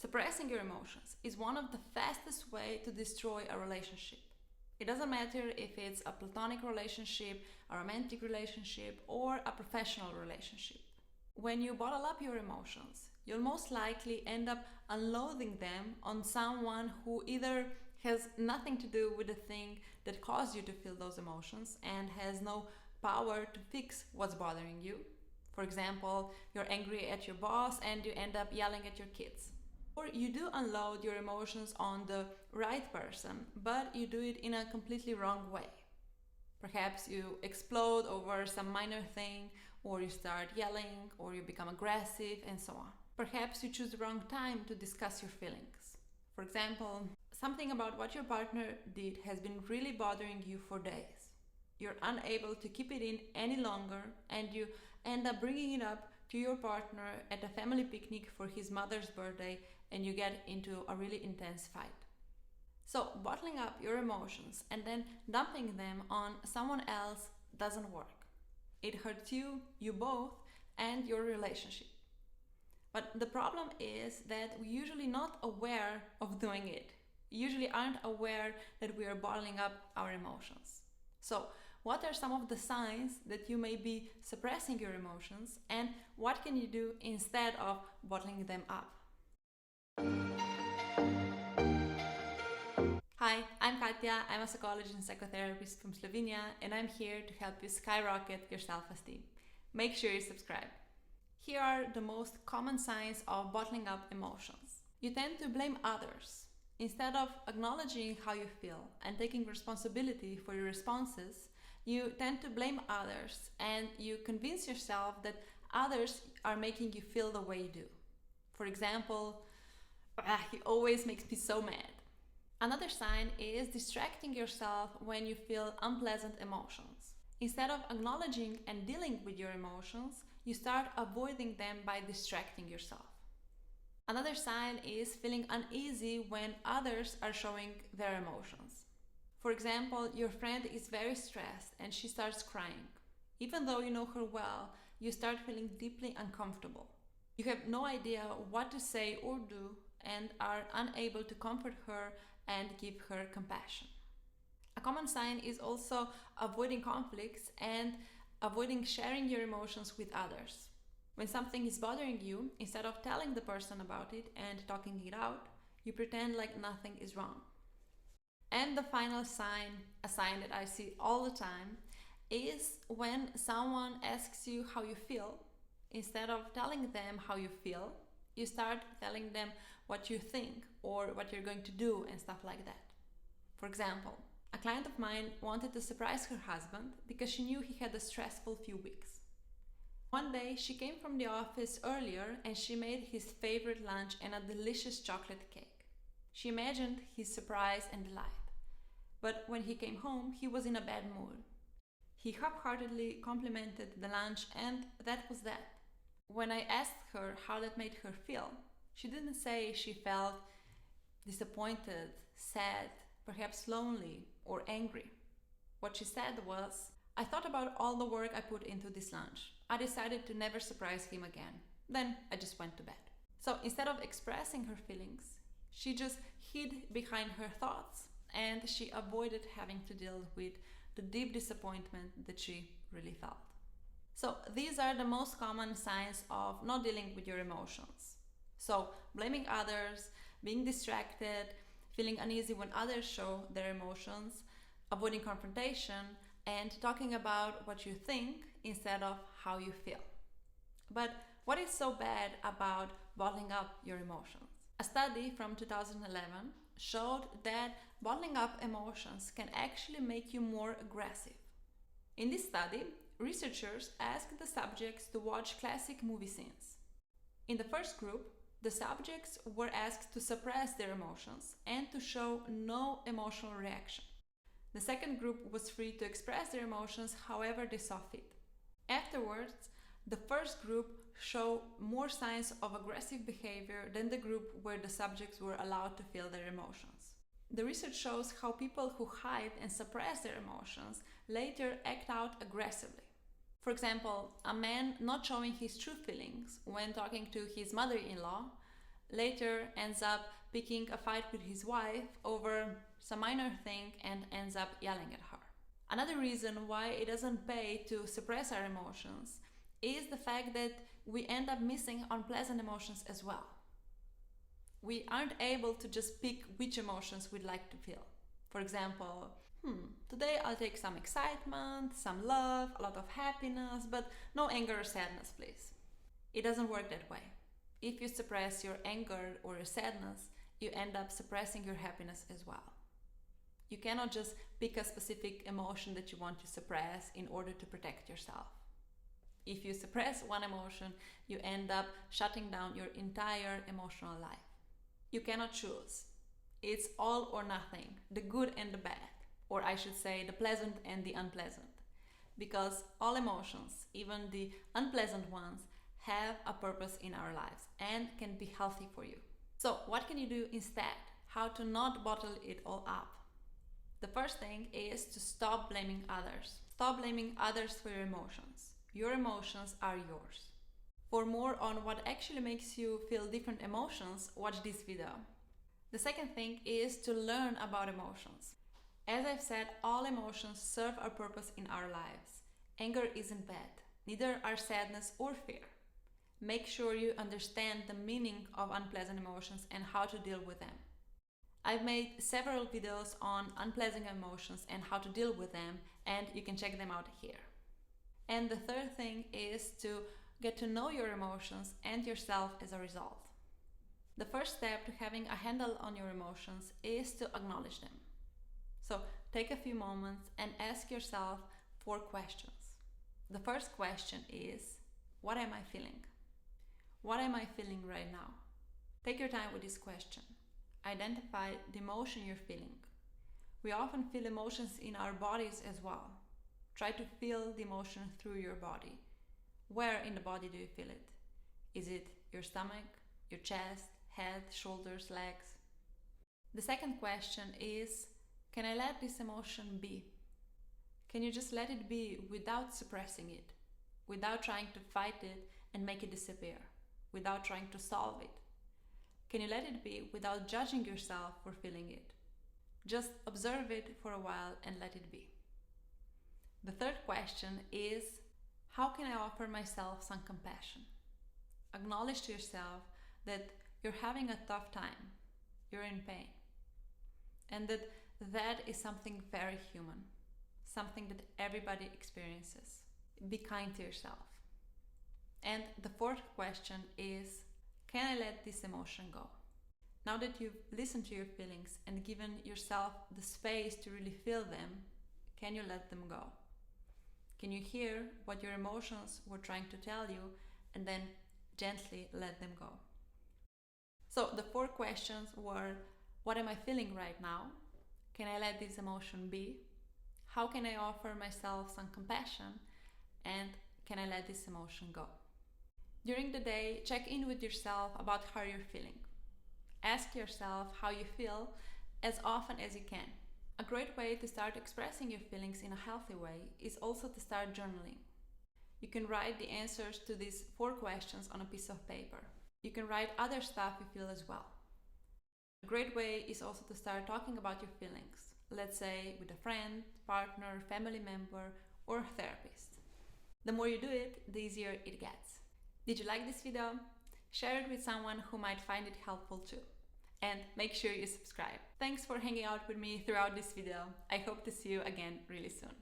Suppressing your emotions is one of the fastest ways to destroy a relationship. It doesn't matter if it's a platonic relationship, a romantic relationship, or a professional relationship. When you bottle up your emotions, you'll most likely end up unloading them on someone who either has nothing to do with the thing that caused you to feel those emotions and has no power to fix what's bothering you. For example, you're angry at your boss and you end up yelling at your kids. Or you do unload your emotions on the right person, but you do it in a completely wrong way. Perhaps you explode over some minor thing, or you start yelling, or you become aggressive, and so on. Perhaps you choose the wrong time to discuss your feelings. For example, something about what your partner did has been really bothering you for days. You're unable to keep it in any longer, and you end up bringing it up to your partner at a family picnic for his mother's birthday, and you get into a really intense fight. So, bottling up your emotions and then dumping them on someone else doesn't work. It hurts you both, and your relationship. But the problem is that we're usually not aware of doing it. We usually aren't aware that we are bottling up our emotions. So, what are some of the signs that you may be suppressing your emotions, and what can you do instead of bottling them up? Hi, I'm Katya. I'm a psychologist and psychotherapist from Slovenia, and I'm here to help you skyrocket your self-esteem. Make sure you subscribe. Here are the most common signs of bottling up emotions. You tend to blame others. Instead of acknowledging how you feel and taking responsibility for your responses, you tend to blame others, and you convince yourself that others are making you feel the way you do. For example, he always makes me so mad. Another sign is distracting yourself when you feel unpleasant emotions. Instead of acknowledging and dealing with your emotions, you start avoiding them by distracting yourself. Another sign is feeling uneasy when others are showing their emotions. For example, your friend is very stressed and she starts crying. Even though you know her well, you start feeling deeply uncomfortable. You have no idea what to say or do and are unable to comfort her and give her compassion. A common sign is also avoiding conflicts and avoiding sharing your emotions with others. When something is bothering you, instead of telling the person about it and talking it out, you pretend like nothing is wrong. And the final sign, a sign that I see all the time, is when someone asks you how you feel. Instead of telling them how you feel, you start telling them what you think or what you're going to do and stuff like that. For example, a client of mine wanted to surprise her husband because she knew he had a stressful few weeks. One day she came from the office earlier and she made his favorite lunch and a delicious chocolate cake. She imagined his surprise and delight. But when he came home, he was in a bad mood. He half-heartedly complimented the lunch, and that was that. When I asked her how that made her feel, she didn't say she felt disappointed, sad, perhaps lonely, or angry. What she said was, "I thought about all the work I put into this lunch. I decided to never surprise him again. Then I just went to bed." So instead of expressing her feelings, she just hid behind her thoughts, and she avoided having to deal with the deep disappointment that she really felt. So these are the most common signs of not dealing with your emotions. So blaming others, being distracted, feeling uneasy when others show their emotions, avoiding confrontation, and talking about what you think instead of how you feel. But what is so bad about bottling up your emotions? A study from 2011 showed that bottling up emotions can actually make you more aggressive. In this study, researchers asked the subjects to watch classic movie scenes. In the first group, the subjects were asked to suppress their emotions and to show no emotional reaction. The second group was free to express their emotions however they saw fit. Afterwards, the first group showed more signs of aggressive behavior than the group where the subjects were allowed to feel their emotions. The research shows how people who hide and suppress their emotions later act out aggressively. For example, a man not showing his true feelings when talking to his mother-in-law later ends up picking a fight with his wife over some minor thing and ends up yelling at her. Another reason why it doesn't pay to suppress our emotions is the fact that we end up missing unpleasant emotions as well. We aren't able to just pick which emotions we'd like to feel. For example, today I'll take some excitement, some love, a lot of happiness, but no anger or sadness, please. It doesn't work that way. If you suppress your anger or your sadness, you end up suppressing your happiness as well. You cannot just pick a specific emotion that you want to suppress in order to protect yourself. If you suppress one emotion, you end up shutting down your entire emotional life. You cannot choose. It's all or nothing, the good and the bad, or I should say the pleasant and the unpleasant. Because all emotions, even the unpleasant ones, have a purpose in our lives and can be healthy for you. So what can you do instead? How to not bottle it all up? The first thing is to stop blaming others. Stop blaming others for your emotions. Your emotions are yours. For more on what actually makes you feel different emotions, watch this video. The second thing is to learn about emotions. As I've said, all emotions serve a purpose in our lives. Anger isn't bad, neither are sadness or fear. Make sure you understand the meaning of unpleasant emotions and how to deal with them. I've made several videos on unpleasant emotions and how to deal with them, and you can check them out here. And the third thing is to get to know your emotions and yourself as a result. The first step to having a handle on your emotions is to acknowledge them. So take a few moments and ask yourself 4 questions. The first question is, what am I feeling? What am I feeling right now? Take your time with this question. Identify the emotion you're feeling. We often feel emotions in our bodies as well. Try to feel the emotion through your body. Where in the body do you feel it? Is it your stomach, your chest, head, shoulders, legs? The second question is, can I let this emotion be? Can you just let it be without suppressing it, without trying to fight it and make it disappear, without trying to solve it? Can you let it be without judging yourself for feeling it? Just observe it for a while and let it be. The third question is, how can I offer myself some compassion? Acknowledge to yourself that you're having a tough time, you're in pain, and that is something very human, something that everybody experiences. Be kind to yourself. And the fourth question is, can I let this emotion go? Now that you've listened to your feelings and given yourself the space to really feel them, can you let them go? Can you hear what your emotions were trying to tell you and then gently let them go? So the 4 questions were, what am I feeling right now? Can I let this emotion be? How can I offer myself some compassion? And can I let this emotion go? During the day, check in with yourself about how you're feeling. Ask yourself how you feel as often as you can. A great way to start expressing your feelings in a healthy way is also to start journaling. You can write the answers to these 4 questions on a piece of paper. You can write other stuff you feel as well. A great way is also to start talking about your feelings, let's say with a friend, partner, family member, or therapist. The more you do it, the easier it gets. Did you like this video? Share it with someone who might find it helpful too. And make sure you subscribe. Thanks for hanging out with me throughout this video. I hope to see you again really soon.